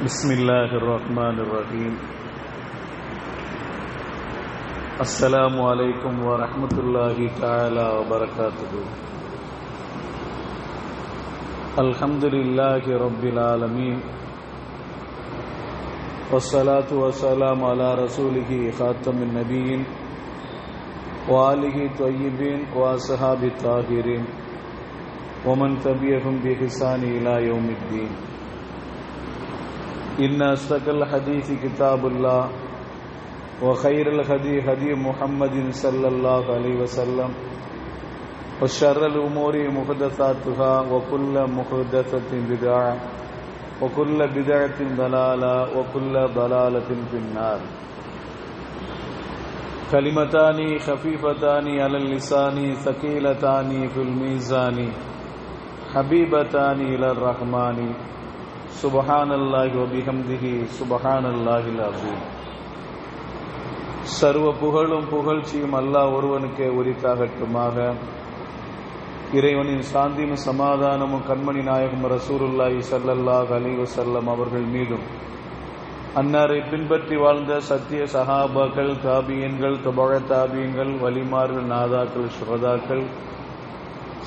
Bismillahirrahmanirrahim. Assalamu alaikum wa rahmatullahi ta'ala wa barakatuhu. Alhamdulillahi rabbil alameen. Wassalatu wassalamu ala rasulihi khatamin nabiyyin wa alihi tayyibin wa ashabi tahirin wa man tabi'ahum bi ihsani ila yaumiddin. إن أصدق الحديث كتاب الله وخير الهدي هدي محمد صلى الله عليه وسلم وشر الأمور محدثاتها وكل محدثة بدعة وكل بدعة ضلالة وكل ضلالة في النار. كلمتان خفيفتان على اللسان ثقيلتان في الميزان حبيبتان إلى الرحمن சுபஹானல்லாஹி வ பிஹம்திஹி சுபஹானல்லாஹில் அஸீம். சர்வ புகழும் புகழ்ச்சியும் அல்லாஹ் ஒருவனுக்கே உரித்தாகட்டுமாக. இறைவனின் சாந்தியும் சமாதானமும் கண்மணி நாயகம் ரசூலுல்லாஹி ஸல்லல்லாஹு அலைஹி வஸல்லம் அவர்கள் மீதும், அன்னாரை பின்பற்றி வாழ்ந்த சத்திய சஹாபாக்கள், தாபியன்கள், தபஅ தாபியன்கள், வலிமார்கள், நாதாக்கள், ஷுஹதாக்கள்,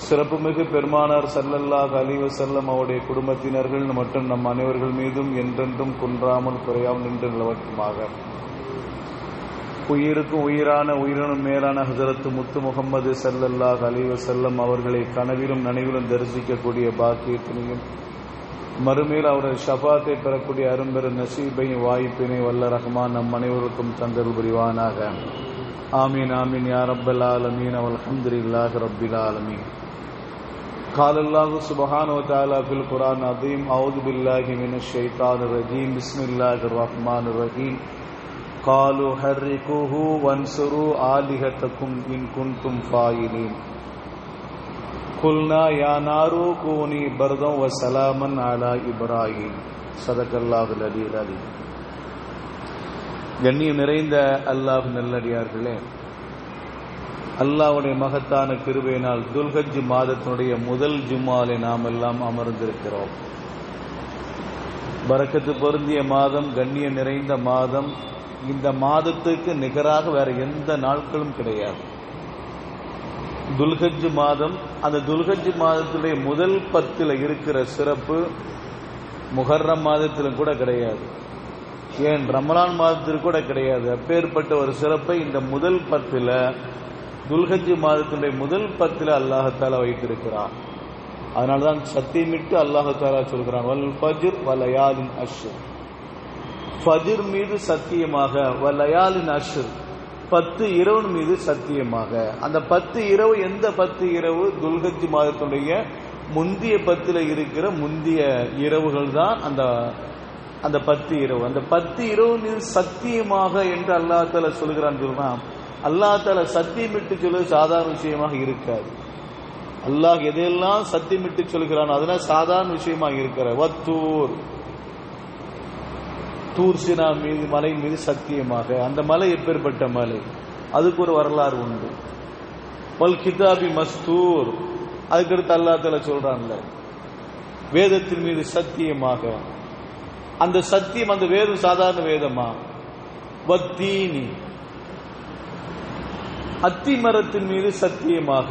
சிறப்புமிகு பெருமானார் ஸல்லல்லாஹு அலைஹி வஸல்லம் அவருடைய குடும்பத்தினர்கள் மற்றும் நம் அனைவர்கள் மீதும் என்றென்றும் குன்றாமல் குறையாமல் நின்று நிலவட்டுமாக. உயிருக்கும் உயிரான உயிரினும் மேலான ஹஜரத் முத்து முஹம்மது ஸல்லல்லாஹு அலைஹி வஸல்லம் அவர்களை கனவிலும் நனவிலும் தரிசிக்கக்கூடிய பாக்கியத்தினையும், மறுமையில் அவருடைய ஷஃபாத்தை பெறக்கூடிய அரும்பெரும் நசீபையும் வாய்ப்பினை வல்ல ரஹ்மான் நம் அனைவருக்கும் தந்தருள் புரிவானாக. ஆமீன் ஆமீன் யா ரப்பல் ஆலமீன் வல்ஹம்துலில்லாஹி ரப்பில் ஆலமீன். قال الله سبحانه وتعالى في القرآن العظيم أعوذ بالله من الشيطان الرجيم بسم الله الرحمن الرحيم قالوا حرقوه وانصروا آلهتكم إن كنتم فاعلين قلنا يا نار كوني بردا وسلاما على إبراهيم صدق الله العلي العظيم. கண்ணியம் நிறைந்த அல்லாஹ் நல்லடியார்களே, அல்லாஹ்வுடைய மகத்தான கிருபையினால் துல்ஹஜ் மாதத்தினுடைய முதல் ஜும்மாவிலே நாம் எல்லாம் அமர்ந்திருக்கிறோம். பரக்கத்து பொருந்திய மாதம், கண்ணியம் நிறைந்த மாதம். இந்த மாதத்துக்கு நிகராக வேற எந்த நாட்களும் கிடையாது. துல்ஹஜ் மாதம், அந்த துல்ஹஜ் மாதத்துடைய முதல் 10 இருக்கிற சிறப்பு முஹர்ரம் மாதத்திலும் கூட கிடையாது, ஏன் ரமலான் மாதத்திற்கு கூட கிடையாது. அப்பேற்பட்ட ஒரு சிறப்பை இந்த முதல் 10 துல்ஹஜ் மாதத்தினுடைய முதல் 10 அல்லாஹாலா வைத்திருக்கிறான். அதனால்தான் சத்தியமிட்டு அல்லாஹாலா சொல்கிறான், வல் ஃபஜ்ர் வலயாலின் அஷ்ர். ஃபஜ்ர் மீது சத்தியமாக, வலயாலின் அஷ்ர் 10 இரவு மீது சத்தியமாக. அந்த 10 இரவு எந்த 10 இரவு? துல்ஹஜ் மாதத்தினுடைய முந்திய 10 இருக்கிற முந்திய இரவுகள் தான் அந்த 10 இரவு. அந்த 10 இரவு மீது சத்தியமாக என்று அல்லாஹாலா சொல்கிறான். சொல்றான், அல்லாஹாலா சத்தியமிட்டு சொல்வது சாதாரண விஷயமாக இருக்காது. அல்லாஹ் எதையெல்லாம் சத்தியமிட்டு சொல்கிறான் அதெல்லாம் சாதாரண விஷயமாக இருக்கிற. வத்தூர், தூர் சினா மீது, மலை மீது சத்தியமாக. அந்த மலை எப்பேற்பட்ட மலை? அதுக்கு ஒரு வரலாறு உண்டு. வல் கிதாபி மஸ்தூர், அதுக்கடுத்து அல்லாஹாலா சொல்றான்ல, வேதத்தின் மீது சத்தியமாக. அந்த சத்தியம், அந்த வேதம் சாதாரண வேதமா? வத்தீனி, அத்தி மரத்தின் மீது சத்தியமாக.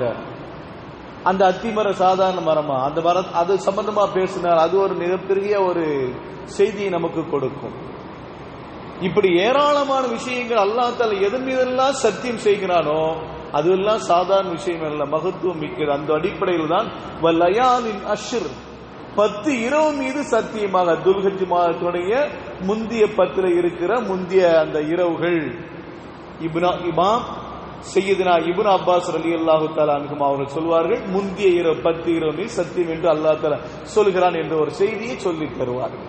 அந்த அத்திமரம் சாதாரண மரமா? அந்த மரம் அது சம்பந்தமா பேசினார், அது ஒரு மிகப்பெரிய ஒரு செய்தியை நமக்கு கொடுக்கும். இப்படி ஏராளமான விஷயங்கள் அல்லாஹ் தஆலா எதன் மீதெல்லாம் சத்தியம் செய்கிறானோ அதுவெல்லாம் சாதாரண விஷயம் அல்ல, மகத்துவம் மிக்கது. அந்த அடிப்படையில் தான் வலயாலின் அஷ்ர் 10 இரவு மீது சத்தியமாக. துல்ஹஜ் மாதத்துடைய முந்திய 10 இருக்கிற முந்திய அந்த இரவுகள். இமாம் சையதுனா இப்னு அப்பாஸ் ரலியல்லாஹு தஆலா அன்ஹும் அவர்கள் சொல்வார்கள், முந்திய இரவு 10 இரவு மீது சத்தியம் என்று அல்லாஹ் தஆலா சொல்கிறான் என்ற ஒரு செய்தியை சொல்லி தருவார்கள்.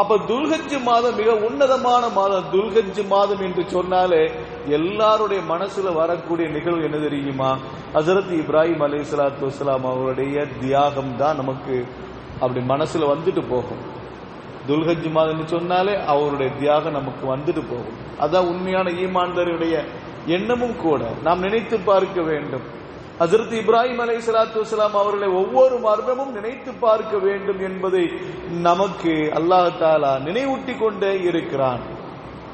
அப்ப துல்ஹஜ் மாதம் மிக உன்னதமான மாதம். துல்ஹஜ் மாதம் என்று சொன்னாலே எல்லாருடைய மனசுல வரக்கூடிய நிகழ்வு என்ன தெரியுமா? ஹஜ்ரத் இப்ராஹிம் அலைஹிஸ்ஸலாத்து வஸ்ஸலாம் அவருடைய தியாகம் தான் நமக்கு அப்படி மனசுல வந்துட்டு போகும். துல்ஹஜ் மாதம் சொன்னாலே அவருடைய தியாகம் நமக்கு வந்துட்டு போகும். அதான் உண்மையான ஈமான்தாரியுடைய எண்ணமும் கூட. நாம் நினைத்து பார்க்க வேண்டும், ஹஜ்ரத் இப்ராஹிம் அலைஹிஸ்ஸலாத்து வஸ்ஸலாம் அவர்களை ஒவ்வொரு மர்மமும் நினைத்து பார்க்க வேண்டும் என்பதை நமக்கு அல்லாஹ் தஆலா நினைவூட்டி கொண்டே இருக்கிறான்.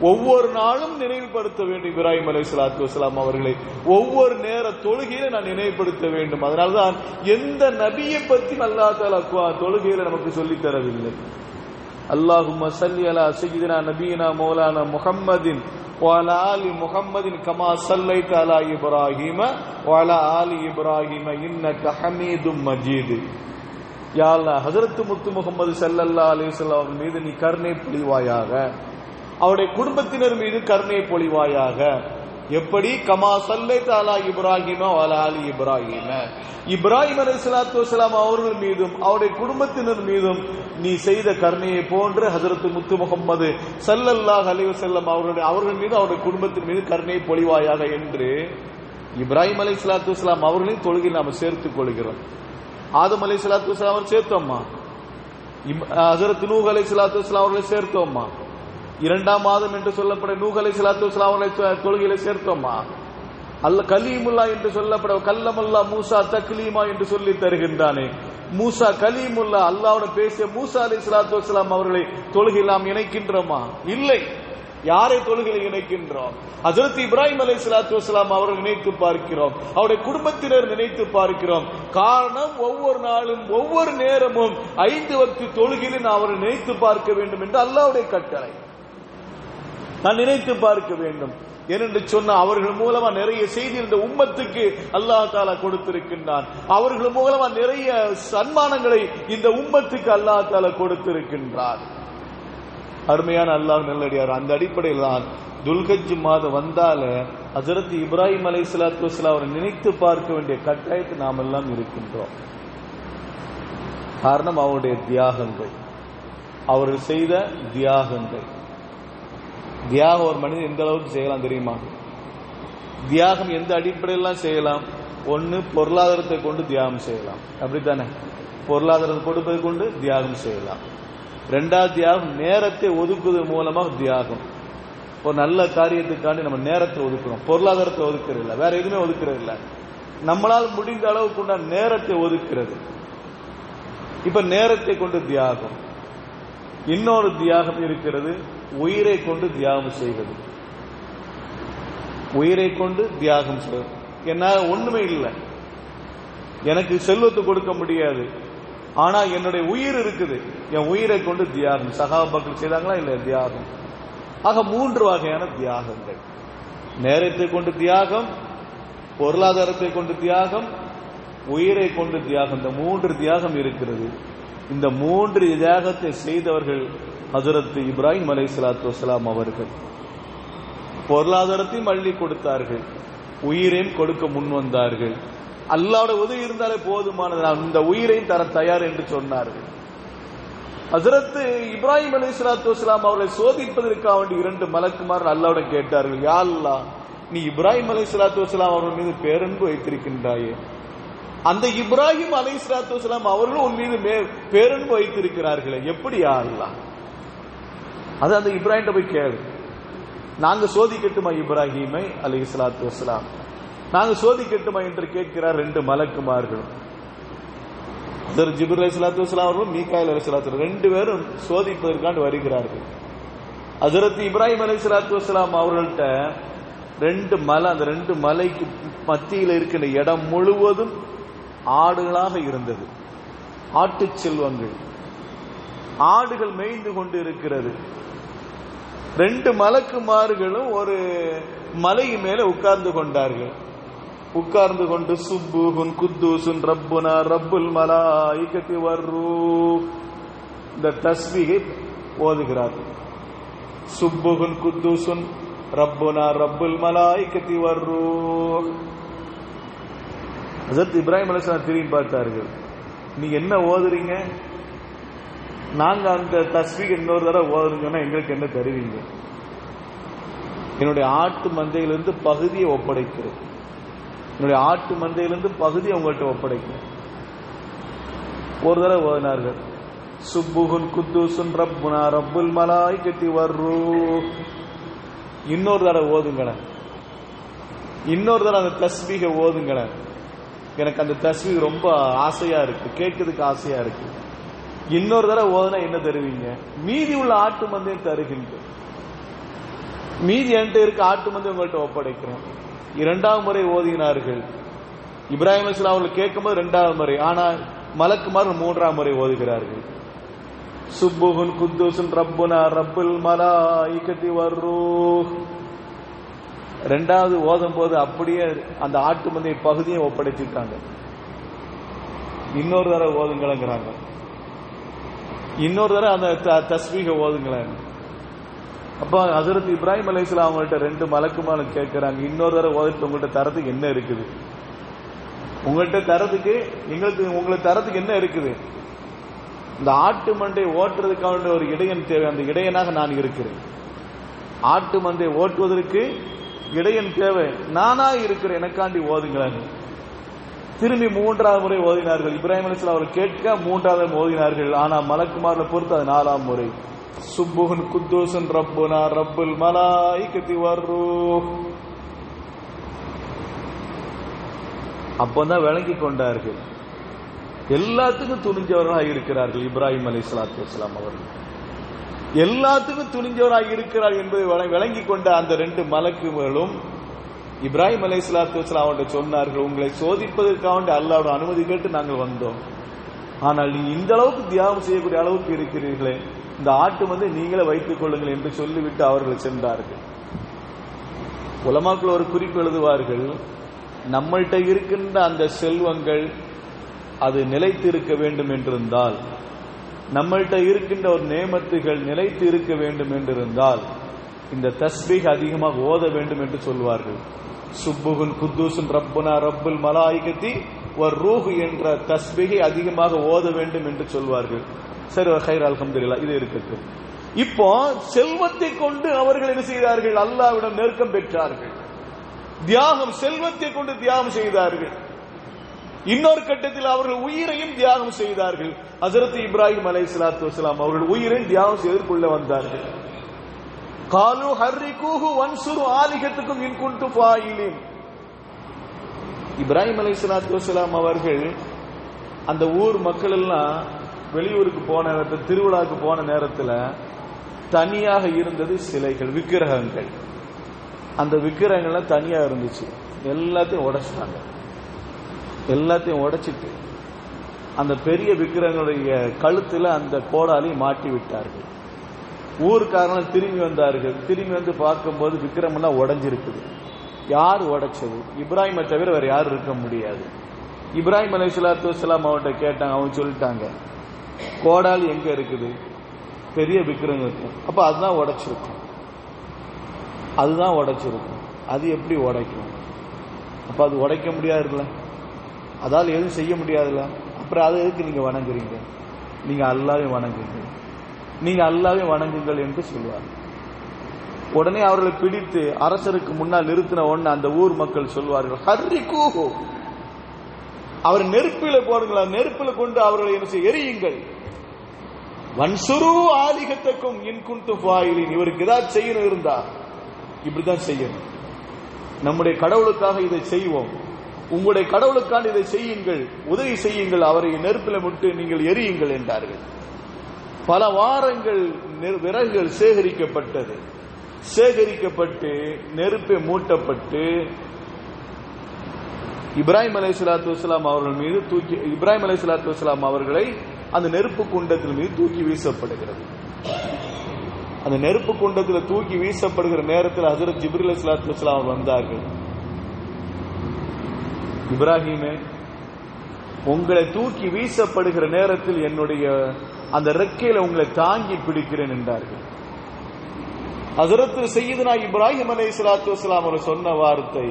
ஒவ்வொரு நாளும் நினைவுபடுத்த வேண்டும் இப்ராஹிம் அலைஹிஸ்ஸலாத்து வஸ்ஸலாம் அவர்களை. ஒவ்வொரு நேர தொழுகையில நான் நினைவுபடுத்த வேண்டும். அதனால்தான் எந்த நபியை பற்றி அல்லாஹ் தஆலா தொழுகையில நமக்கு சொல்லி தரவில்லை. அல்லாஹும்ம ஸல்லி அலா சய்யிதினா நபியினா மௌலானா முஹம்மதின் وعلى آل محمد كما صليت على إبراهيم وعلى آل إبراهيم إنك حميد مجيد. யா அல்லாஹ், ஹஜ்ரத் முத்து முகமது ஸல்லல்லாஹு அலைஹி வஸல்லம் மீது நீ கருணை பொழிவாயாக, அவருடைய குடும்பத்தினர் மீது கருணை பொழிவாயாக. எப்படி? கமா ஸல்லைத அலா இப்ராஹிம வ அலா ஆலி இப்ராஹிம, இப்ராஹிம் அலைஹிஸ்ஸலாத்து வஸ்ஸலாம் அவர்கள் மீதும் அவருடைய குடும்பத்தினர் மீதும் நீ செய்த கருணையை போன்று ஹஜ்ரத் முத்து முகமது ஸல்லல்லாஹு அலைஹி வஸல்லம் அவர்கள் மீது அவருடைய குடும்பத்தின் மீது கருணையை பொழிவாயாக என்று இப்ராஹிம் அலைஹிஸ்ஸலாத்து வஸ்ஸலாம் அவர்களையும் தொழுகையில் நாம் சேர்த்துக் கொள்கிறோம். ஆதம் அலைஹிஸ்ஸலாத்து வஸ்ஸலாம் அவர்கள் சேர்த்தோம்மா, ஹஜ்ரத் நூஹ் அலைஹிஸ்ஸலாத்து வஸ்ஸலாம் அவர்களை சேர்த்தோம்மா, இரண்டாம் ஆதம் என்று சொல்லப்பட நூஹ் அலைஹிஸ்ஸலாத்து வஸ்ஸலாம் அவர்களை தொழுகையில சேர்த்தோம்மா. கலீமுல்லா என்று சொல்லப்பட கல்லமல்லா மூசா தக்லீமா என்று சொல்லி தருகின்றானே, மூசா கலீமுல்லா அல்லாஹ்வுடன் பேசிய மூசா அலைஹிஸ்ஸலாத்து வஸ்ஸலாம் அவர்களை தொழுகையில் நாம் இணைக்கின்றோமா? இல்லை. யாரை தொழுகையில் இணைக்கின்றோம்? ஹஜ்ரத் இப்ராஹிம் அலைஹிஸ்ஸலாத்து வஸ்ஸலாம் அவர்கள் நினைத்து பார்க்கிறோம், அவருடைய குடும்பத்தினர் நினைத்து பார்க்கிறோம். காரணம், ஒவ்வொரு நாளும் ஒவ்வொரு நேரமும் 5 வக்து தொழுகையில் நான் அவரை நினைத்து பார்க்க வேண்டும் என்று அல்லாஹ்வுடைய கட்டளை. நான் நினைத்து பார்க்க வேண்டும் என்று சொன்ன அவர்கள் மூலமா நிறைய செய்தி இந்த உம்மத்துக்கு அல்லாஹ் தஆலா கொடுத்திருக்கின்றான். அவர்கள் மூலமா நிறைய சன்மானங்களை இந்த உம்மத்துக்கு அல்லாஹ் தஆலா கொடுத்திருக்கின்றார். அருமையான அல்லாஹ் நல்லடியார், அந்த அடிப்படையில் தான் துல்ஹஜ் மாதம் வந்தால ஹஜ்ரத் இப்ராஹிம் அலைஹிஸ்ஸலாத்து வஸ்ஸலாம் அவரை நினைத்து பார்க்க வேண்டிய கட்டாயத்தில் நாம் எல்லாம் இருக்கின்றோம். காரணம், அவருடைய தியாகங்கள், அவர்கள் செய்த தியாகங்கள். தியாகம் ஒரு மனிதன் எந்த அளவுக்கு செய்யலாம் தெரியுமா? தியாகம் எந்த அடிப்படையெல்லாம் செய்யலாம்? ஒன்னு, பொருளாதாரத்தை கொண்டு தியாகம் செய்யலாம், அப்படித்தானே? பொருளாதாரத்தை கொடுப்பதை கொண்டு தியாகம் செய்யலாம். ரெண்டாவது தியாகம், நேரத்தை ஒதுக்குவதன் மூலமாக தியாகம். ஒரு நல்ல காரியத்துக்காண்டி நம்ம நேரத்தை ஒதுக்கணும், பொருளாதாரத்தை ஒதுக்கிறது இல்லை, வேற எதுவுமே ஒதுக்கிறது இல்லை. நம்மளால் முடிந்த அளவுக்கு உண்டான நேரத்தை ஒதுக்கிறது. இப்ப நேரத்தை கொண்டு தியாகம். இன்னொரு தியாகம் இருக்கிறது, உயிரை கொண்டு தியாகம் செய்வது. உயிரை கொண்டு தியாகம் செய்வது. என்னால ஒண்ணுமே இல்லை, எனக்கு செல்வத்தை கொடுக்க முடியாது, ஆனா என்னுடைய உயிர் இருக்குது, என் உயிரை கொண்டு தியாகம். சஹாபாக்கள் செய்தாங்களா இல்ல தியாகம்? ஆக 3 வகையான தியாகங்கள். நேரத்தை கொண்டு தியாகம், பொருளாதாரத்தை கொண்டு தியாகம், உயிரை கொண்டு தியாகம். இந்த 3 தியாகம் இருக்கிறது. இந்த 3 தியாகத்தை செய்தவர்கள் ஹஜ்ரத் இப்ராஹிம் அலைஹிஸ்ஸலாத்து வஸ்ஸலாம் அவர்கள். பொருளாதாரத்தையும் அள்ளி கொடுத்தார்கள், உயிரையும் கொடுக்க முன் வந்தார்கள். அல்லாஹ்வோட உதவி இருந்தாலே போதுமானது, நான் இந்த உயிரையும் தர தயார் என்று சொன்னார்கள். ஹஜ்ரத் இப்ராஹிம் அலைஹிஸ்ஸலாத்து வஸ்ஸலாம் அவர்களை சோதிப்பதற்காக வேண்டி 2 மலக்குமார்கள் அல்லாஹ்விடம் கேட்டார்கள், யா அல்லாஹ், நீ இப்ராஹிம் அலைஹிஸ்ஸலாத்து வஸ்ஸலாம் அவர்கள் மீது பேரன்பு வைத்திருக்கின்றாயே, அந்த இப்ராஹிம் அலைஹிஸ்ஸலாத்து வஸ்ஸலாம் அவர்களும் உன் மீது பேரன்பு வைத்திருக்கிறார்களே, எப்படி யா அல்லாஹ்? அது அந்த இப்ராஹிம் போய் கேளு, நாங்க சோதிக்கட்டுமா இப்ராஹிமை அலைஹிஸ்ஸலாத்து வஸ்ஸலாம், நாங்க சோதிக்கட்டுமா என்று கேட்கிறார் 2 மலக்குமார்களும். ஜிப்ரீல் அலைஹிஸ்ஸலாத்து வஸ்ஸலாம் அவர்களும் மீகாயில் அலைஹிஸ்ஸலாத்து 2 பேரும் சோதிப்பதற்காக வருகிறார்கள். ஹஜ்ரத் இப்ராஹிம் அலைஹிஸ்ஸலாத்து வஸ்ஸலாம் அவர்கள்ட்ட 2 மலை, அந்த 2 மலைக்கு மத்தியில் இருக்கிற இடம் முழுவதும் ஆடுகளாக இருந்தது. ஆட்டு செல்வங்கள், ஆடுகள் மேய்ந்து கொண்டு இருக்கிறது. 2 மலக்குமார்களும் ஒரு மலை மேல உட்கார்ந்து கொண்டார்கள். உட்கார்ந்து கொண்டு சுப்புஹுன் குத்தூசுன் ரப்புனா ரப்புல் மலாயிகத்தி வர்ரூஹ், இந்த தஸ்பீஹை ஓதுகிறார்கள். சுப்புஹுன் குத்தூசுன் ரப்புனா ரப்புல் மலாயிகத்தி வர்ரூஹ். ஹஜ்ரத் இப்ராஹிம் அலைஹிஸ்ஸலாம் திரும்பி பார்த்தார்கள், நீ என்ன ஓதுறீங்க? நாங்க அந்த தஸ்பீஹ் இன்னொரு தடவை ஓதுறோம்னா எங்களுக்கு என்ன தருவீங்க? என்னுடைய ஆட்டு மந்தையிலிருந்து பகுதியை ஒப்படைக்கிறேன், என்னுடைய ஆட்டு மந்தையிலிருந்து பகுதியை உங்கள்கிட்ட ஒப்படைக்கிறேன். ஒரு தடவை ஓதினார்கள், சுப்புஹுன் குத்தூசுன் ரப்புனா ரப்புல் மலாயிகத்தி வர்ரூஹ். இன்னொரு தடவை ஓதுங்களேன், இன்னொரு தடவை அந்த தஸ்பீஹை ஓதுங்களேன். எனக்கு அந்த தஸ்பீஹ் ரொம்ப ஆசையா இருக்கு, கேட்கறதுக்கு ஆசையா இருக்கு. இன்னொரு தடவை ஓதுனா என்ன தருவீங்க? மீதி உள்ள ஆட்டு மந்தையும் தருகின்ற. மீதி என்கிட்ட இருக்க ஆட்டு மந்தை உங்கள்கிட்ட ஒப்படைக்கிறேன். இரண்டாவது முறை ஓதினார்கள். இப்ராஹிம் அலைஹிஸ்ஸலாம் அவர்கள் கேட்கும்போது இரண்டாவது முறை, ஆனால் மலக்குமார் மூன்றாம் முறை ஓதுகிறார்கள். சுப்புஹுன் குத்தூசுன் ரப்புனா ரப்புல் மலாயிகத்தி வர்ரூஹ். இரண்டாவது ஓதும் போது அப்படியே அந்த ஆட்டு மந்தை பகுதியை ஒப்படைச்சிருக்காங்க. இன்னொரு தடவை ஓதுங்களேங்கிறாங்க. இன்னொரு தடவை அந்த தஸ்பீஹ ஓதுங்களேன். அப்ப ஹஜ்ரத் இப்ராஹிம் அலைஹிஸ்ஸலாம் அவங்கள்ட்ட ரெண்டு மலக்குமாரும் கேட்கிறாங்க, இன்னொரு தடவை ஓதிட்டு உங்கள்கிட்ட தரத்துக்கு என்ன இருக்குது? உங்கள்கிட்ட தரத்துக்கு உங்களுக்கு தரத்துக்கு என்ன இருக்குது? இந்த ஆட்டு மண்டை ஓட்டுறதுக்கான ஒரு இடையன் தேவை, அந்த இடையனாக நான் இருக்கிறேன். ஆட்டு மண்டை ஓட்டுவதற்கு இடையன் தேவை, நானா இருக்கிறேன், எனக்காண்டி ஓதுங்களேன். திரும்பி மூன்றாவது முறை ஓதினார்கள். இப்ராஹிம் அலைஹிஸ்ஸலாம் அவர் கேட்க மூன்றாவது ஓதினார்கள். ஆனா மலக்குமார்ல பொறுத்து அது நாலாம் முறை. சுப்புஹுன் குத்தூசுன் ரப்புனா ரப்புல் மலாயிகத்தி வர்ரூஹ். அப்பதான் விளங்கி கொண்டார்கள், எல்லாத்துக்கும் துணிஞ்சவராக இருக்கிறார்கள் இப்ராஹிம் அலைஹிஸ்ஸலாத்து வஸ்ஸலாம் அவர்கள். எல்லாத்துக்கும் துணிஞ்சவராக இருக்கிறார் என்பதை விளங்கி கொண்ட அந்த ரெண்டு மலக்குகளும் இப்ராஹிம் அலைஹிஸ்ஸலாத்து வஸ்ஸலாம் அவர்கிட்ட சொன்னார்கள், உங்களை சோதிப்பதற்காக அல்லாஹ்வுடைய அனுமதி கேட்டு நாங்கள் வந்தோம். ஆனால் நீ இந்த அளவுக்கு தியாகம் செய்யக்கூடிய அளவுக்கு இருக்கிறீர்களே, இந்த ஆட்டு வந்து நீங்களே வைத்துக் கொள்ளுங்கள் என்று சொல்லிவிட்டு அவர்கள் சென்றார்கள். உலமாக்கள் ஒரு குறிப்பு எழுதுவார்கள், நம்மள்கிட்ட இருக்கின்ற அந்த செல்வங்கள் அது நிலைத்து இருக்க வேண்டும் என்றிருந்தால், நம்மள்கிட்ட இருக்கின்ற ஒரு நேமத்துகள் நிலைத்து இருக்க வேண்டும் என்றிருந்தால் இந்த தஸ்பீஹ் அதிகமாக ஓத வேண்டும் என்று சொல்வார்கள். சுப்புஹுன் குத்தூசுன் ரப்புனா ரப்புல் மலாயிகத்தி வர்ரூஹ் என்ற தஸ்பீஹை அதிகமாக ஓத வேண்டும் என்று சொல்வார்கள். சரி, ஹைர், அல்ஹம்துலில்லாஹ், இது இருக்கட்டும். இப்போ செல்வத்தை கொண்டு அவர்கள் என்ன செய்தார்கள்? அல்லாஹ்விடம் நெருக்கம் பெற்றார்கள். தியாகம், செல்வத்தை கொண்டு தியாகம் செய்தார்கள். இன்னொரு கட்டத்தில் அவர்கள் உயிரையும் தியாகம் செய்தார்கள். ஹஜ்ரத் இப்ராஹிம் அலைஹிஸ்ஸலாத்து வஸ்ஸலாம் அவர்கள் உயிரை தியாகம் செய்தற்குள்ள வந்தார்கள். காலு ஹர்ரிகூஹு வன்சுரு ஆலிகத்துக்கும் இன் குன்து ஃபாயிலின். இப்ராஹிம் அலைஹிஸ்ஸலாத்து வஸ்ஸலாம் அவர்கள் அந்த ஊர் மக்கள் எல்லாம் வெளியூருக்கு போன நேரத்தில், திருவிழாவுக்கு போன நேரத்தில் தனியாக இருந்தது சிலைகள், விக்கிரகங்கள். அந்த விக்கிரகங்கள்லாம் தனியா இருந்துச்சு. எல்லாத்தையும் உடைச்சிட்டாங்க. எல்லாத்தையும் உடைச்சிட்டு அந்த பெரிய விக்கிரகங்களுடைய கழுத்துல அந்த கோடாலி மாட்டி விட்டார்கள். ஊருக்காரர்கள் திரும்பி வந்தார்கள். திரும்பி வந்து பார்க்கும்போது விக்கிரகம் எல்லாம் உடைஞ்சிருக்குது. யார் உடைச்சது? இப்ராஹிமை தவிர வேற யாரும் இருக்க முடியாது. இப்ராஹிம் அலைஹிஸ்ஸலாத்து வஸ்ஸலாம் அவன்கிட்ட கேட்டாங்க. அவங்க சொல்லிட்டாங்க, கோடாலி எங்க இருக்குது? பெரிய விக்கிரகம் இருக்கும். அப்ப அதுதான் உடைச்சிருக்கும். அதுதான் உடைச்சிருக்கும். அது எப்படி உடைக்கும்? அப்ப அது உடைக்க முடியாதுல்ல, அதால் எதுவும் செய்ய முடியாதுல்ல. அப்புறம் அதை எதுக்கு நீங்க வணங்குறீங்க? நீங்க அல்லாஹ்வை வணங்குங்க, நீங்க அல்லாஹ்வை வணங்குங்கள் என்று சொல்வார். உடனே அவர்களை பிடித்து அரசருக்கு முன்னால் நிறுத்தின உடனே அந்த ஊர் மக்கள் சொல்வார்கள், ஹர்ரிகூஹு, அவர் நெருப்பில போடுங்களா, நெருப்பில கொண்டு அவர்களை என்ன செய்ய, எரியுங்கள். வன்சுரு ஆலிகத்துக்கும் இன் குன்து ஃபாயிலின். இவருக்கு ஏதாவது செய்யணும் இருந்தா இப்படிதான் செய்யணும். நம்முடைய கடவுளுக்காக இதை செய்வோம், உங்களுடைய கடவுளுக்கான இதை செய்யுங்கள், உதவி செய்யுங்கள், அவரை நெருப்பில விட்டு நீங்கள் எரியுங்கள் என்றார்கள். பல வாரங்கள் விறகுகள் சேகரிக்கப்பட்டது. சேகரிக்கப்பட்டு நெருப்பை மூட்டப்பட்டு இப்ராஹிம் அலைஹிஸ்ஸலாத்து வஸ்ஸலாம் அவர்கள் மீது தூக்கி, இப்ராஹிம் அலைஹிஸ்ஸலாத்து வஸ்ஸலாம் அவர்களை அந்த நெருப்பு குண்டத்தின் மீது தூக்கி வீசப்படுகிறது. அந்த நெருப்பு குண்டத்தில் தூக்கி வீசப்படுகிற நேரத்தில் ஹஜ்ரத் ஜிப்ரீல் அலைஹிஸ்ஸலாத்து வஸ்ஸலாம் வந்தார்கள். இப்ராஹிமே, உங்களை தூக்கி வீசப்படுகிற நேரத்தில் என்னுடைய அந்த ரெக்கையில உங்களை தாங்கி பிடிக்கிறேன் என்றார்கள். ஹஜ்ரத் சய்யிதுனா இப்ராஹிம் அலைஹிஸ்ஸலாத்து வஸ்ஸலாம் அவர்கள் சொன்ன வார்த்தை,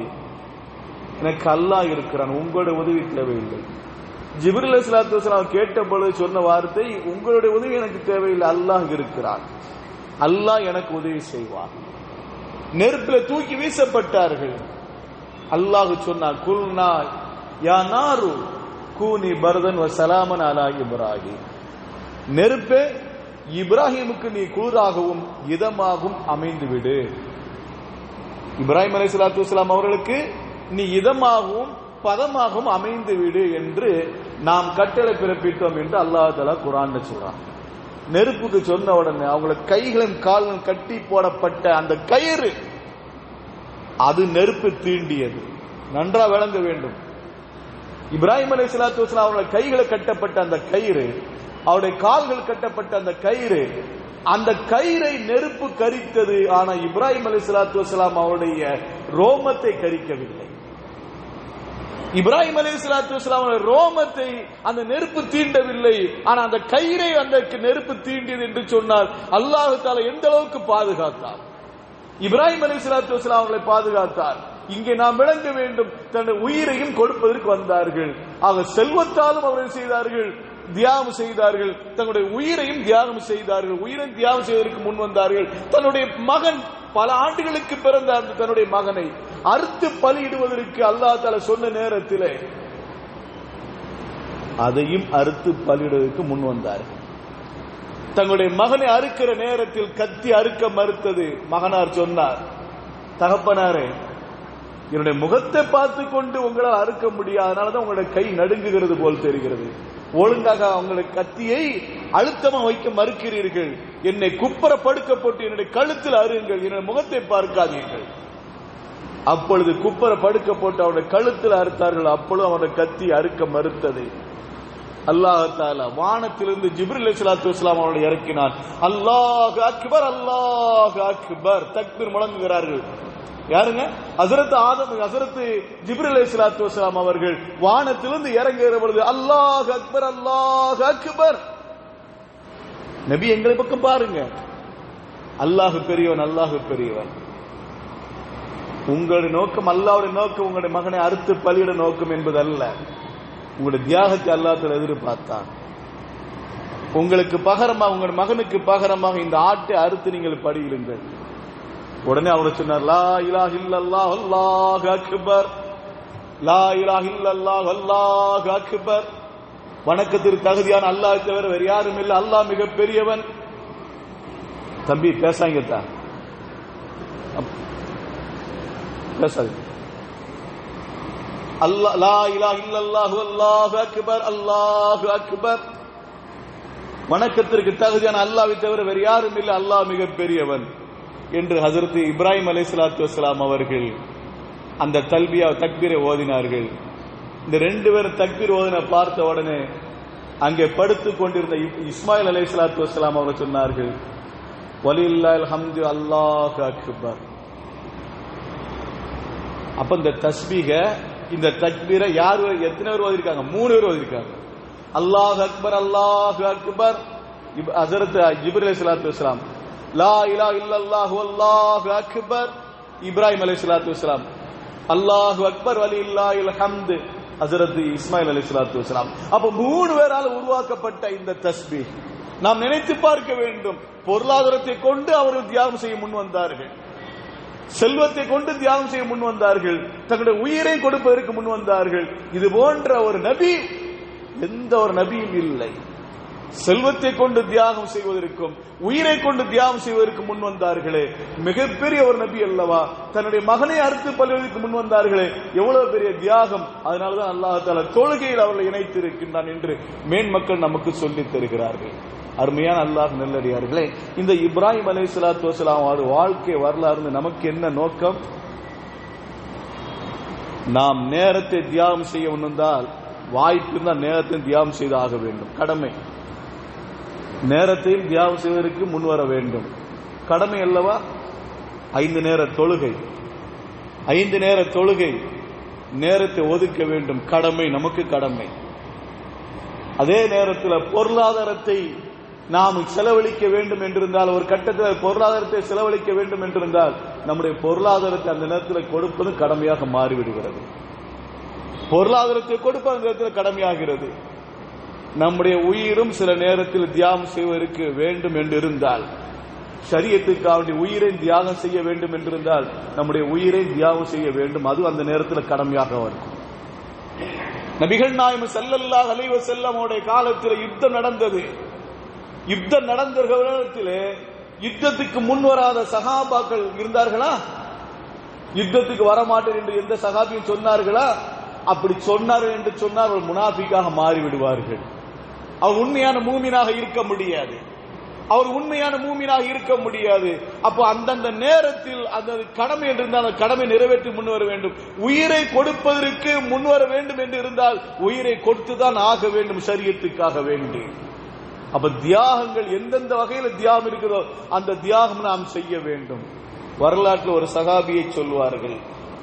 எனக்கு அல்லாஹ் இருக்கிறான், உங்களுடைய உதவி தேவையில்லை. ஜிப்ரீல் அலைஹிஸ்ஸலாத்து வஸ்ஸலாம் கேட்ட பொழுது சொன்ன வார்த்தை, உங்களுடைய உதவி எனக்கு தேவையில்லை, அல்லாஹ் இருக்கிறான், அல்லாஹ் எனக்கு உதவி செய்வான். நெருப்பில் தூக்கி வீசப்பட்டார்கள். அல்லாஹ் சொன்னார், குல்னா யா நாரு கூனி பர்தன் வ சலாமன் அலா இப்ராஹிம். நெருப்பே, இப்ராஹிமுக்கு நீ குளிராகவும் இதமாகவும் அமைந்து விடு. இப்ராஹிம் அலைஹிஸ்ஸலாத்து வஸ்ஸலாம் அவர்களுக்கு நீ இதமாகவும் பதமாகவும் அமைந்து விடு என்று நாம் கட்டளை பிறப்பித்தோம் என்று அல்லாஹ் தஆலா குர்ஆன்ல சொல்றான். நெருப்புக்கு சொன்ன உடனே அவங்களுக்கு கைகளும் கால்களும் கட்டி போடப்பட்ட அந்த கயிறு அது நெருப்பு தீண்டியது. நன்றா விளங்க வேண்டும். இப்ராஹிம் அலைஹிஸ்ஸலாத்து வஸலாம் அவருடைய கைகளை கட்டப்பட்ட அந்த கயிறு, அவருடைய கால்கள் கட்டப்பட்ட அந்த கயிறு, அந்த கயிறை நெருப்பு கரித்தது. ஆனா இப்ராஹிம் அலைஹிஸ்ஸலாத்து வஸலாம் அவருடைய ரோமத்தை கரிக்கவில்லை. இப்ராஹிம் அலைஹிஸ்ஸலாத்து வஸலாம் ரோமத்தை அந்த நெருப்பு தீண்டவில்லை. ஆனா அந்த கயிறை அந்த நெருப்பு தீண்டியது என்று சொன்னால் அல்லாஹ் தஆலா எந்த அளவுக்கு பாதுகாத்தார். இப்ராஹிம் அலைஹிஸ்ஸலாத்து வஸலாம் அவர்களை பாதுகாத்தார். இங்கே நாம் விளங்க வேண்டும், தன்னுடைய உயிரையும் கொடுப்பதற்கு வந்தார்கள். ஆக செல்வத்தாலும் அவர்கள் செய்தார்கள், தியாகம் செய்தார்கள், தங்களுடைய உயிரையும் தியாகம் செய்தார்கள். உயிரை தியாகம் செய்வதற்கு முன் வந்தார்கள். தன்னுடைய மகன் பல ஆண்டுகளுக்கு பிறந்த அந்த தன்னுடைய மகனை அறுத்து பலியிடுவதற்கு அல்லாஹ் தஆலா சொன்ன நேரத்திலே அதையும் அறுத்து பலியிடுவதற்கு முன் வந்தார்கள். தங்களுடைய மகனை அறுக்கிற நேரத்தில் கத்தி அறுக்க மறுத்தது. மகனார் சொன்னார், தகப்பனாரே, என்னுடைய முகத்தை பார்த்து கொண்டு உங்களால் அறுக்க முடியாதனாலதான் உங்களுடைய கை நடுங்குகிறது போல் தெரிகிறது. ஒழுங்காக அவங்களுடைய கத்தியை அழுத்தமா வைக்க மறுக்கிறீர்கள். என்னை குப்புற படுக்க போட்டு என்னுடைய கழுத்தில் அறுங்கள், என்னுடைய முகத்தை பார்க்காதீர்கள். அப்பொழுது குப்புற படுக்க போட்டு அவருடைய கழுத்தில் அறுத்தார்கள். அப்பொழுது அவருடைய கத்தி அறுக்க மறுத்தது. அல்லாஹ் தஆலா வானத்திலிருந்து ஜிப்ரீல் அலைஹிஸ்ஸலாத்து வஸலாம் அவர்களை இறக்கினார். அல்லாஹு அக்பர், அல்லாஹு அக்பர், தக்பீர் முழங்குகிறார்கள். யாருங்க? ஹஸரத் ஜிப்ரீல் அலைஹிஸ்ஸலாத்து வஸலாம் அவர்கள் வானத்திலிருந்து இறங்குகிற பொழுது அல்லாஹு அக்பர், அல்லாஹு அக்பர். நபி எங்களை பக்கம் பாருங்க. அல்லாஹ் பெரியவன், அல்லாஹ் பெரியவன். உங்களுடைய நோக்கம், அல்லாஹ்வுடைய நோக்கம் உங்களுடைய மகனை அறுத்து பலியிட நோக்கம் என்பது அல்ல. உங்களுடைய தியாகத்தை அல்லாஹ் தஆலா எதிர்பார்த்தான். உங்களுக்கு பகரமாக, உங்களுடைய மகனுக்கு பகரமாக இந்த ஆட்டை அறுத்து நீங்கள் பலியிடுங்கள். உடனே அவர் சொன்னார், லா இலாஹ இல்லல்லாஹ் அல்லாஹு அக்பர், லா இலாஹ இல்லல்லாஹ் அல்லாஹு அக்பர். வணக்கத்திற்கு தகுதியான அல்லாஹ் தவிர வேறு யாரும் இல்லை, அல்லாஹ் மிக பெரியவன். தம்பி பேசாங்கத்தா, பேசாது. அல்லாஹ், லா இலாஹ இல்லல்லாஹ் அல்லாஹு அக்பர், அல்லாஹு அக்பர். வணக்கத்திற்கு தகுதியான அல்லாஹ்வை தவிர வேறு யாரும் இல்லை, அல்லாஹ் மிக பெரியவன் என்று ஹஜ்ரத் இப்ராஹிம் அலைஹிஸ்ஸலாத்து வஸலாம் அவர்கள் அந்த தக்பீரை ஓதினார்கள். இந்த ரெண்டு பேரும் தக்பீர் ஓதின பார்த்த உடனே அங்கே படுத்துக் கொண்டிருந்த இஸ்மாயில் அலைஹிஸ்ஸலாத்து வஸலாம் அவர்கள் சொன்னார்கள், வலில்லாஹில் ஹம்து, அல்லாஹு அக்பர். அப்ப இந்த தஸ்பீக, இந்த தக்பீரை யார், எத்தனை பேர் ஓதிருக்காங்க? 3 பேர் ஓதிருக்காங்க. அல்லாஹு அக்பர், அல்லாஹு அக்பர். ஹஜ்ரத் ஜிப்ரீல் அலைஹிஸ்ஸலாத்து வஸலாம், லா இலாஹ இல்லல்லாஹு அல்லாஹு அக்பர் இப்ராஹிம் அலைஹிஸ்ஸலாத்து வஸலாம், அல்லாஹு அக்பர் வலில்லாஹில் ஹம்து ஹஜ்ரத் இஸ்மாயில் அலைஹிஸ்ஸலாத்து வஸலாம். அப்ப 3 பேரால் உருவாக்கப்பட்ட இந்த தஸ்பீஹ் நாம் நினைத்து பார்க்க வேண்டும். பொருளாதாரத்தை கொண்டு அவர்கள் தியாகம் செய்ய முன் வந்தார்கள், செல்வத்தை கொண்டு தியாகம் செய்ய முன் வந்தார்கள், தங்களுடைய உயிரை கொடுப்பதற்கு முன் வந்தார்கள். இது போன்ற ஒரு நபி எந்த ஒரு நபியும் இல்லை. செல்வத்தை கொண்டு தியாகம் செய்வதற்கும் உயிரை கொண்டு தியாகம் செய்வதற்கு முன் வந்தார்களே, மிகப்பெரிய ஒரு நபி அல்லவா. தன்னுடைய மகனை அறுத்து பலியிடுவதற்கு முன் வந்தார்களே, எவ்வளவு பெரிய தியாகம். அதனாலதான் அல்லாஹ் தஆலா தொழுகையில் அவர்களை இணைத்து இருக்கின்றான் என்று மேன்மக்கள் நமக்கு சொல்லித் தருகிறார்கள். அருமையான அல்லாஹ் நல்லடியார்களே, இந்த இப்ராஹிம் அலைஹிஸ்ஸலாத்து வஸலாம் அவருடைய வாழ்க்கை வரலாறு நமக்கு என்ன நோக்கம்? நாம் நேரத்தை தியாகம் செய்ய முன்வந்தால், வாய்ப்பு இருந்தால் நேரத்தை தியாகம் செய்து ஆக வேண்டும், கடமை. நேரத்தையும் தியாகம் செய்வதற்கு முன்வர வேண்டும், கடமை அல்லவா. 5 நேர தொழுகை, 5 நேர தொழுகை, நேரத்தை ஒதுக்க வேண்டும், கடமை, நமக்கு கடமை. அதே நேரத்தில் பொருளாதாரத்தை நாம் செலவழிக்க வேண்டும் என்றிருந்தால், ஒரு கட்டத்தில் பொருளாதாரத்தை செலவழிக்க வேண்டும் என்றிருந்தால், நம்முடைய பொருளாதாரத்தை அந்த நேரத்தில் கொடுப்பது கடமையாக மாறிவிடுகிறது. பொருளாதாரத்தை கொடுப்பது அந்த நேரத்தில் கடமையாகிறது. நம்முடைய உயிரும் சில நேரத்தில் தியாகம் செய்வதற்கு வேண்டும் என்றிருந்தால், ஷரியத்துக்காக உயிரை தியாகம் செய்ய வேண்டும் என்றிருந்தால், நம்முடைய உயிரை தியாகம் செய்ய வேண்டும், அது அந்த நேரத்தில் கடமையாக இருக்கும். நபிகள் நாயகம் ஸல்லல்லாஹு அலைஹி வஸல்லம் அவருடைய காலத்தில் யுத்தம் நடந்தது. யுத்தம் நடந்த நேரத்திலே யுத்தத்துக்கு முன் வராத சஹாபாக்கள் இருந்தார்களா? யுத்தத்துக்கு வரமாட்டேன் என்று எந்த சஹாபியும் சொன்னார்களா? அப்படி சொன்னார்கள் என்று சொன்னால் அவர் முனாஃபிக்காக மாறிவிடுவார்கள். அவர் உண்மையான மூமினாக இருக்க முடியாது. அவர் உண்மையான மூமினாக இருக்க முடியாது. அப்போ அந்தந்த நேரத்தில் அந்த கடமை என்று இருந்தால் அந்த கடமை நிறைவேற்றி முன்வர வேண்டும். உயிரை கொடுப்பதற்கு முன்வர வேண்டும் என்று இருந்தால் உயிரை கொடுத்துதான் ஆக வேண்டும், ஷரியத்துக்காக வேண்டி. அப்ப தியாகங்கள் எந்தெந்த வகையில் தியாகம் இருக்கிறதோ அந்த தியாகம் நாம் செய்ய வேண்டும். வரலாற்றில் ஒரு சஹாபியை சொல்வார்கள்,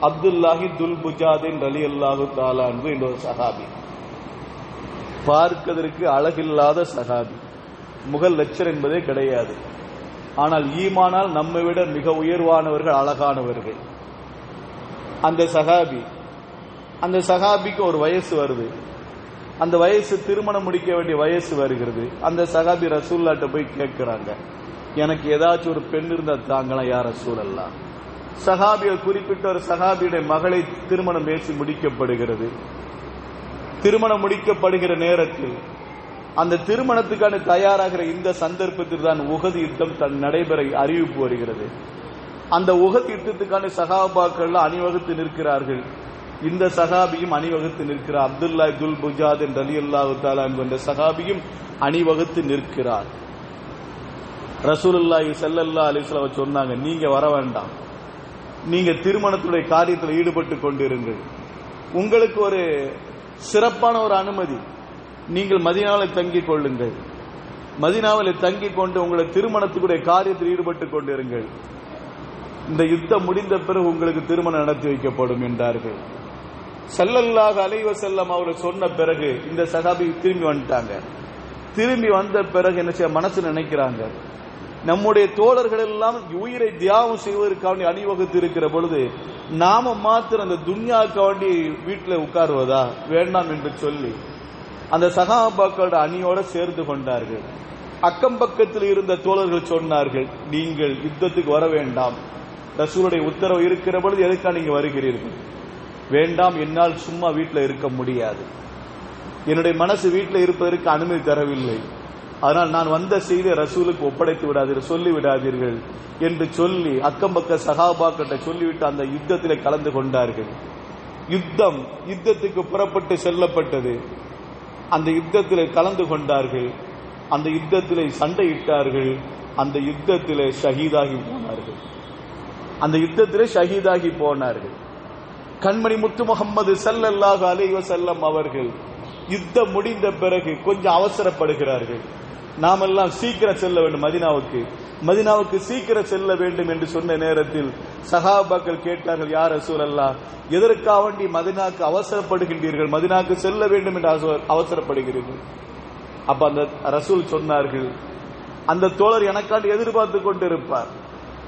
அப்துல்லாஹி துல் புஜாதின் ரலியல்லாஹு தஆலா அன்ஹு என்ற ஒரு சஹாபி. பார்ப்பதற்கு அழகில்லாத சஹாபி, முகல் லட்சர் என்பதே கிடையாது. ஆனால் ஈமானால் நம்மை விட மிக உயர்வானவர்கள், அழகானவர்கள். அந்த சஹாபிக்கு ஒரு வயசு வருது. அந்த வயசு திருமணம் முடிக்க வேண்டிய வயசு வருகிறது. அந்த சஹாபி ரசூலுல்லாஹ்ட்ட போய் கேட்கிறாங்க, எனக்கு ஏதாச்சும் ஒரு பெண் இருந்தா தாங்களா யா ரசூலல்லாஹ். சஹாபிகள் குறிப்பிட்ட ஒரு சஹாபியுடைய மகளை திருமணம் பேசி முடிக்கப்படுகிறது. திருமணம் முடிக்கப்படுகிற நேரத்தில் அந்த திருமணத்துக்கான தயாராகிற இந்த சந்தர்ப்பத்தில் தான் உஹது யுத்தம் நடைபெற அறிவிப்பு வருகிறது. அந்த உஹது யுத்தத்துக்கான சஹாபாக்கள் அணிவகுத்து நிற்கிறார்கள். இந்த சஹாபியும் அணிவகுத்து நிற்கிறார். அப்துல்லா துல் புஜாத் ரலியல்லாஹு தஆலா என்ற சஹாபியும் அணிவகுத்து நிற்கிறார். ரசூலுல்லாஹி ஸல்லல்லாஹு அலைஹி வஸல்லம் சொன்னாங்க, நீங்க வர வேண்டாம், நீங்க திருமணத்துடைய காரியத்தில் ஈடுபட்டு கொண்டிருங்கள். உங்களுக்கு ஒரு சிறப்பான ஒரு அனுமதி, நீங்கள் மதீனாவில் தங்கிக் கொள்ளுங்கள். மதீனாவில் தங்கிக் கொண்டு உங்களை திருமணத்துக்குடைய காரியத்தில் ஈடுபட்டு கொண்டிருங்கள். இந்த யுத்தம் முடிந்த பிறகு உங்களுக்கு திருமணம் நடத்தி வைக்கப்படும் என்றார்கள். ஸல்லல்லாஹு அலைஹி வஸல்லம் அவர்கள் சொன்ன பிறகு இந்த சஹாபி திரும்பி வந்துட்டாங்க. திரும்பி வந்த பிறகு என்ன செய்ய மனசு நினைக்கிறாங்க, நம்முடைய தோழர்கள் எல்லாம் உயிரை தியாகம் செய்வதற்காக அணிவகுத்து இருக்கிற பொழுது நாம மாத்திரம் அந்த துன்யாவுக்காண்டி வீட்டில் உட்காருவதா வேண்டாம் என்று சொல்லி அந்த சஹாபாக்களோட அணியோட சேர்ந்து கொண்டார்கள். அக்கம் பக்கத்தில் இருந்த தோழர்கள் சொன்னார்கள், நீங்கள் யுத்தத்துக்கு வர வேண்டாம், ரசூலுடைய உத்தரவு இருக்கிற பொழுது எதுக்காக நீங்க வருகிறீர்கள்? வேண்டாம், என்னால் சும்மா வீட்டில் இருக்க முடியாது, என்னுடைய மனசு வீட்டில் இருப்பதற்கு அனுமதி தரவில்லை, அதனால் நான் வந்த செய்தியை ரசூலுக்கு ஒப்படைத்து விடாதீர்கள், சொல்லி விடாதீர்கள் என்று சொல்லி அக்கம்பக்க சஹாபாக்கிட்ட சொல்லிவிட்டு அந்த யுத்தத்திலே கலந்து கொண்டார்கள். யுத்தத்துக்கு புறப்பட்டு செல்லப்பட்டது. அந்த யுத்தத்திலே கலந்து கொண்டார்கள். அந்த யுத்தத்திலே சண்டையிட்டார்கள். அந்த யுத்தத்திலே ஷஹீதாகி போனார்கள். கண்மணி முத்து முஹம்மது ஸல்லல்லாஹு அலைஹி வஸல்லம் அவர்கள் யுத்தம் முடிந்த பிறகு கொஞ்சம் அவசரப்படுகிறார்கள். நாமெல்லாம் சீக்கிரம் செல்ல வேண்டும் மதீனாவுக்கு சீக்கிரம் செல்ல வேண்டும் என்று சொன்ன நேரத்தில் சஹாபாக்கள் கேட்டார்கள், யா ரசூலல்லாஹ், எதற்காக வேண்டி மதீனாவுக்கு அவசரப்படுகின்றீர்கள்? மதீனாவுக்கு செல்ல வேண்டும் என்று அவசரப்படுகிறீர்கள். அப்ப அந்த ரசூல் சொன்னார்கள், அந்த தோழர் எனக்காண்டி எதிர்பார்த்து கொண்டிருப்பார்,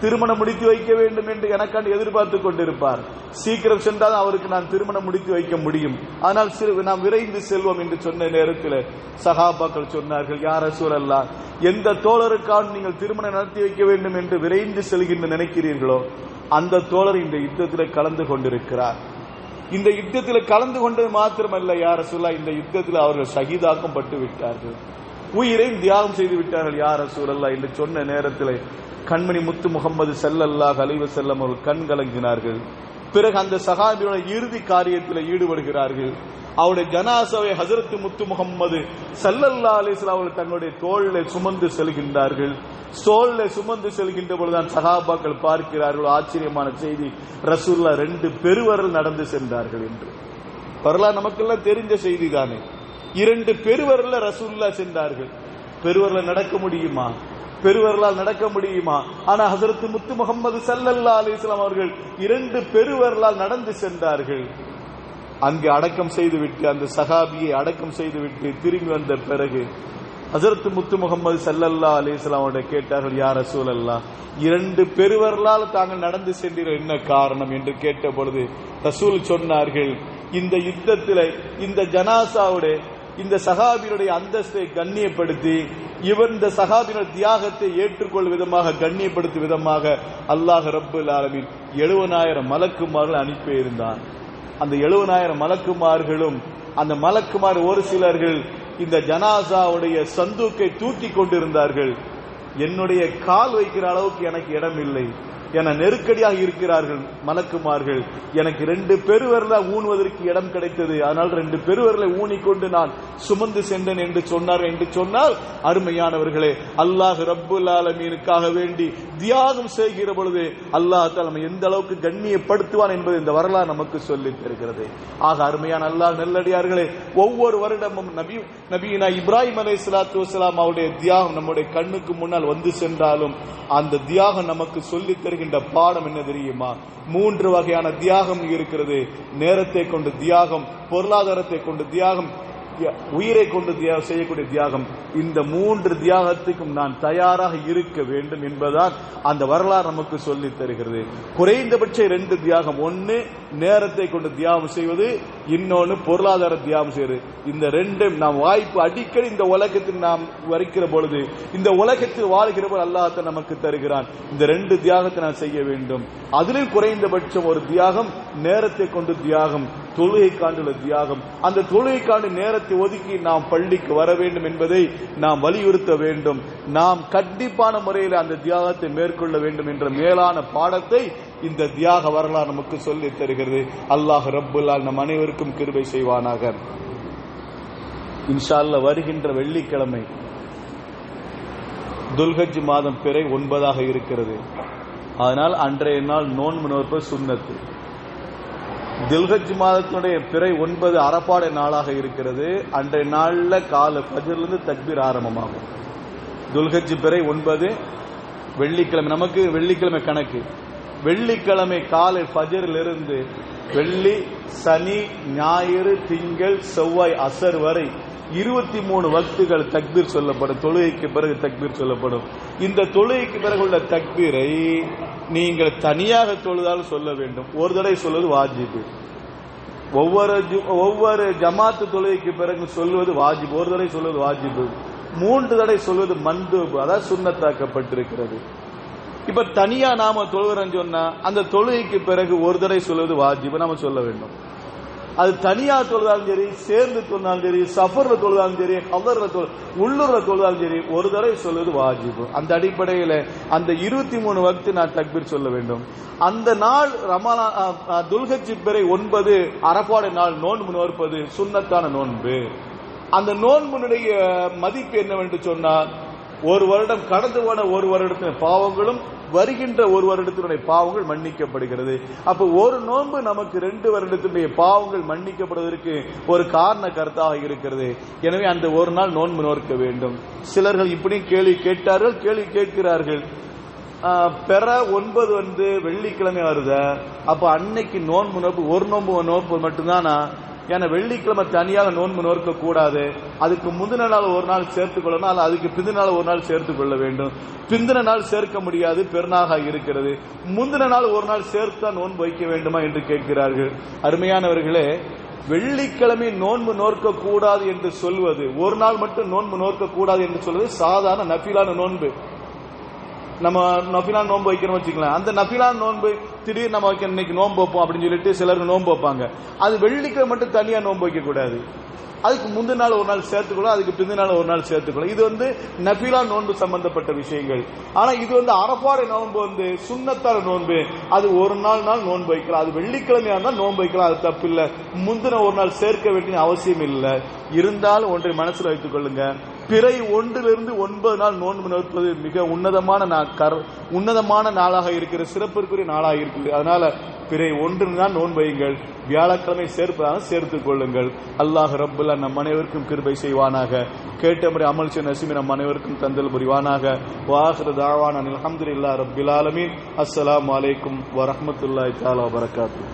திருமணம் முடித்து வைக்க வேண்டும் என்று எனக்காண்டி எதிர்பார்த்து கொண்டிருப்பார், சீக்கிரம் சென்றால் அவருக்கு நான் திருமணம் முடித்து வைக்க முடியும், ஆனால் நாம் விரைந்து செல்வோம் என்று சொன்ன நேரத்தில் சஹாபாக்கள் சொன்னார்கள், யா ரசூலல்லாஹ், எந்த தோழருக்காக நீங்கள் திருமணம் நடத்தி வைக்க வேண்டும் என்று விரைந்து செல்கின்ற நினைக்கிறீர்களோ அந்த தோழர் இந்த யுத்தத்தில் கலந்து கொண்டிருக்கிறார். இந்த யுத்தத்தில் கலந்து கொண்டது மாத்திரமல்ல யா ரசூலல்லாஹ், இந்த யுத்தத்தில் அவர்கள் ஷஹீதாக்கம் பட்டு விட்டார்கள், உயிரையும் தியாகம் செய்து விட்டார்கள் யா ரசூலல்லாஹ் என்று சொன்ன நேரத்தில் கண்மணி முத்து முகமது ஸல்லல்லாஹு அலைஹி வஸல்லம் அவர்கள் கண் கலங்கினார்கள். பிறகு அந்த சஹாபியோட இறுதி காரியத்தில் ஈடுபடுகிறார்கள். அவருடைய ஜனாசாவை ஹஜ்ரத் முத்து முகமது ஸல்லல்லாஹு அலைஹி வஸல்லம் அவர்கள் தங்களுடைய தோளிலே சுமந்து செல்கின்றார்கள். தோளிலே சுமந்து செல்கின்ற பொழுதுதான் சஹாபாக்கள் பார்க்கிறார்கள், ஆச்சரியமான செய்தி, ரசூலுல்லாஹ் 2 பெருவரல் நடந்து சென்றார்கள் என்று. வரலாறு நமக்கெல்லாம் தெரிஞ்ச செய்தி தானே. 2 பெருவரல்ல ரசூலுல்லாஹ் சென்றார்கள். பெருவரல் நடக்க முடியுமா? பெருவரலால் நடக்க முடியுமா? ஆனா ஹஜ்ரத் முத்து முகமது ஸல்லல்லாஹு அலைஹி வஸல்லம் அவர்கள் 2 பெருவரலால் நடந்து சென்றார்கள். அங்கு அடக்கம் செய்துவிட்டு, அந்த சஹாபியை அடக்கம் செய்துவிட்டு திரும்பி வந்த பிறகு ஹஜ்ரத் முத்து முகமது ஸல்லல்லாஹு அலைஹி வஸல்லம் அவர்கள் கேட்டார்கள், யா ரசூலல்லாஹ், 2 பெருவரலால் தாங்கள் நடந்து சென்றீர்கள், என்ன காரணம் என்று கேட்ட பொழுது ரசூல் சொன்னார்கள், இந்த யுத்தத்தில் இந்த ஜனாசாவுடைய இந்த சஹாபியினுடைய அந்தஸ்தை கண்ணியப்படுத்தி இந்த சஹாபியினுடைய தியாகத்தை ஏற்றுக்கொள்ளும் விதமாக கண்ணியப்படுத்தும் விதமாக அல்லாஹ் ரப்புல் ஆலமீன் 70,000 மலக்குமார்கள் அனுப்பியிருந்தான். அந்த 70,000 மலக்குமார்களும் அந்த மலக்குமார் ஒரு சிலர்கள் இந்த ஜனாசாவுடைய சந்தூக்கை தூக்கி கொண்டிருந்தார்கள். என்னுடைய கால் வைக்கிற அளவுக்கு எனக்கு இடம் இல்லை, என நெருக்கடியாக இருக்கிறார்கள் மலக்குமார்கள். எனக்கு 2 பெருவரல ஊனுவதற்கு இடம் கிடைத்தது, அதனால் 2 பெருவரலை ஊனிக்கொண்டு நான் சுமந்து சென்றேன் என்று சொன்னார். என்று சொன்னால் அருமையானவர்களே, அல்லாஹ் ரப்புல் ஆலமீனுக்காக வேண்டி தியாகம் செய்கிற பொழுது அல்லாஹ் நம்ம எந்த அளவுக்கு கண்ணியப்படுத்துவான் என்பது இந்த வரலாறு நமக்கு சொல்லித் தருகிறது. ஆக அருமையான அல்லாஹ் நல்லடியார்களே, ஒவ்வொரு வருடமும் நபியினா இப்ராஹிம் அலைஹிஸ்ஸலாத்து வஸ்ஸலாம் அவருடைய தியாகம் நம்முடைய கண்ணுக்கு முன்னால் வந்து சென்றாலும் அந்த தியாகம் நமக்கு சொல்லித் தருகின்ற பாடம் என்ன தெரியுமா? 3 வகையான தியாகம் இருக்கிறது. நேரத்தை கொண்டு தியாகம், பொருளாதாரத்தை கொண்டு தியாகம், உயிரை கொண்டு செய்யக்கூடிய தியாகம். இந்த 3 தியாகத்துக்கும் நான் தயாராக இருக்க வேண்டும் என்பதால் அந்த வரலாறு நமக்கு சொல்லித் தருகிறது. குறைந்தபட்ச 2 தியாகம், ஒன்னு நேரத்தை கொண்டு தியாகம் செய்வது, இன்னொன்னு பொருளாதார தியாகம் செய்வது. இந்த 2 நாம் வாய்ப்பு அடிக்கடி இந்த உலகத்தில் நாம் வரைக்கிற பொழுது, இந்த உலகத்தில் வாழ்கிற போது அல்லாஹ் நமக்கு தருகிறான். இந்த 2 தியாகத்தை நான் செய்ய வேண்டும். அதிலும் குறைந்தபட்சம் ஒரு தியாகம் நேரத்தை கொண்டு தியாகம், தொழுகைக்காண்டுள்ள தியாகம். அந்த தொழுகைக்காண்டு நேரத்தை ஒதுக்கி நாம் பள்ளிக்கு வர வேண்டும் என்பதை நாம் வலியுறுத்த வேண்டும். நாம் கண்டிப்பான முறையில் அந்த தியாகத்தை மேற்கொள்ள வேண்டும் என்ற மேலான பாடத்தை இந்த தியாக வரலாறு நமக்கு சொல்லித் தருகிறது. அல்லாஹ் ரப்புல் ஆலமீன் நம் அனைவருக்கும் கிருபை செய்வானாக. இன்ஷா அல்லாஹ் வருகின்ற வெள்ளிக்கிழமை துல்ஹஜ் மாதம் பிறை 9ஆக இருக்கிறது. அதனால் அன்றைய நாள் நோன்பு நோற்பது சுன்னத்து. துல்ஹஜ் மாதத்தினுடைய பிறை 9 அரபாடை நாளாக இருக்கிறது. அன்றைய நாள்ல கால ஃபஜ்ரிலிருந்து தக்பீர் ஆரம்பமாகும். துல்ஹஜ் பிறை 9 வெள்ளிக்கிழமை, நமக்கு வெள்ளிக்கிழமை கணக்கு. வெள்ளிக்கிழமை காலை ஃபஜ்ரிலிருந்து வெள்ளி, சனி, ஞாயிறு, திங்கள், செவ்வாய், அசர் வரை 23 வக்துகள் தக்பீர் சொல்லப்படும். தொழுகைக்கு பிறகு தக்பீர் சொல்லப்படும். இந்த தொழுகைக்கு பிறகு உள்ள தக்பீரை நீங்கள் தனியாக தொழுதால் சொல்ல வேண்டும். ஒரு தடவை சொல்வது வாஜிபு. ஒவ்வொரு ஜமாத்து தொழுகைக்கு பிறகு சொல்வது வாஜிபு. ஒரு தடவை சொல்வது வாஜிபு. 3 தடவை சொல்வது மந்தூப், அதாவது சுன்னத்தாக்கப்பட்டிருக்கிறது. இப்ப தனியா நாம தொழுகிறோம் சொன்னா அந்த தொழுகைக்கு பிறகு ஒரு தடவை சொல்வது வாஜிபு நாம சொல்ல வேண்டும். அது தனியா தொழுதாலும் சரி, சேர்ந்து தொழுதாலும் சரி, சஃபர்ல தொழுதாலும் சரி, ஹதர்ல உள்ளூர்ல தொழுதாலும் சரி, ஒரு தடவை சொல்வது வாஜிபு. அந்த அடிப்படையில் அந்த 23 வக்து நான் தக்பீர் சொல்ல வேண்டும். அந்த நாள் ரமலான் துல்ஹஜ் பிறை 9 அரபாடை நாள் நோன்பு நோற்பது சுன்னத்தான நோன்பு. அந்த நோன்புடைய மதிப்பு என்னவென்று சொன்னால், ஒரு வருடம் கடந்து போன ஒரு வருடத்தின் பாவங்களும் வருகின்ற ஒரு வருடத்தினுடைய பாவங்கள் மன்னிக்கப்படுகிறது. அப்ப ஒரு நோன்பு நமக்கு 2 வருடத்தினுடைய பாவங்கள் மன்னிக்கப்படுவதற்கு ஒரு காரண கருத்தாக இருக்கிறது. எனவே அந்த ஒரு நாள் நோன்பு நோக்க வேண்டும். சிலர்கள் இப்படி கேள்வி கேட்டார்கள், கேள்வி கேட்கிறார்கள், பெற 9 வெள்ளிக்கிழமை வருது, அப்ப அன்னைக்கு நோன்பு நோப்பு ஒரு நோன்பு மட்டும்தானா? ஏன்னா வெள்ளிக்கிழமை தனியாக நோன்பு நோக்க கூடாது. அதுக்கு முந்தின நாள் ஒரு நாள் சேர்த்துக் கொள்ளணும், அல்ல அதுக்கு பிந்தின நாள் ஒரு நாள் சேர்த்துக் கொள்ள வேண்டும். பிந்தின நாள் சேர்க்க முடியாது, பெருநாக இருக்கிறது. முந்தின நாள் ஒரு நாள் சேர்த்தா நோன்பு வைக்க வேண்டுமா என்று கேட்கிறார்கள். அருமையானவர்களே, வெள்ளிக்கிழமை நோன்பு நோக்க கூடாது என்று சொல்வது, ஒரு நாள் மட்டும் நோன்பு நோக்க கூடாது என்று சொல்வது சாதாரண நஃபிலான நோன்பு. நம்ம நஃபிலான நோன்பு வைக்கிறோம் வச்சுக்கலாம். அந்த நஃபிலான நோன்பு திடீர்னு நம்ம இன்னைக்கு நோன்பு வைப்போம் அப்படின்னு சொல்லிட்டு சிலருக்கு நோன்பு வைப்பாங்க. அது வெள்ளிக்கிழமை மட்டும் தனியா நோன்பு வைக்க கூடாது. அதுக்கு முந்தின நாள் ஒரு நாள் சேர்த்துக்கொள்ளும், அதுக்கு பிந்தின நாள் ஒரு நாள் சேர்த்துக்கொள்ளும். இது நஃபிலா நோன்பு சம்பந்தப்பட்ட விஷயங்கள். ஆனா இது அரபாடை நோன்பு சுன்னத்தான நோன்பு. அது ஒரு நாள் நோன்பு வைக்கலாம். அது வெள்ளிக்கிழமையா இருந்தால் நோன்பு வைக்கலாம், அது தப்பு இல்லை. முந்தின ஒரு நாள் சேர்க்க வேண்டிய அவசியம் இல்லை. இருந்தாலும் ஒன்றை மனசுல வைத்துக் கொள்ளுங்க, பிறை 1 to 9 நாள் நோன்பு நோற்பது மிக உன்னதமான நாளாக இருக்கிற, சிறப்பிற்குரிய நாளாக இருக்குது. அதனால பிறை 1 தான் நோன்பு வையுங்கள். வியாழக்கிழமை சேர்ப்பதாக சேர்த்துக் கொள்ளுங்கள். அல்லாஹ் ரப்புல் ஆலமீன் நம் அனைவருக்கும் கிருபை செய்வானாக. கேட்டபடி அமல் செய்ய நசீபை நம் அனைவருக்கும் தந்தல் புரிவானாக. வாஹிரு தஅவானா அல்ஹம்துலில்லாஹி ரப்பில் ஆலமீன். அஸ்ஸலாமு அலைக்கும் வரஹ்மத்துல்லாஹி தஆலா வபரகாத்துஹு.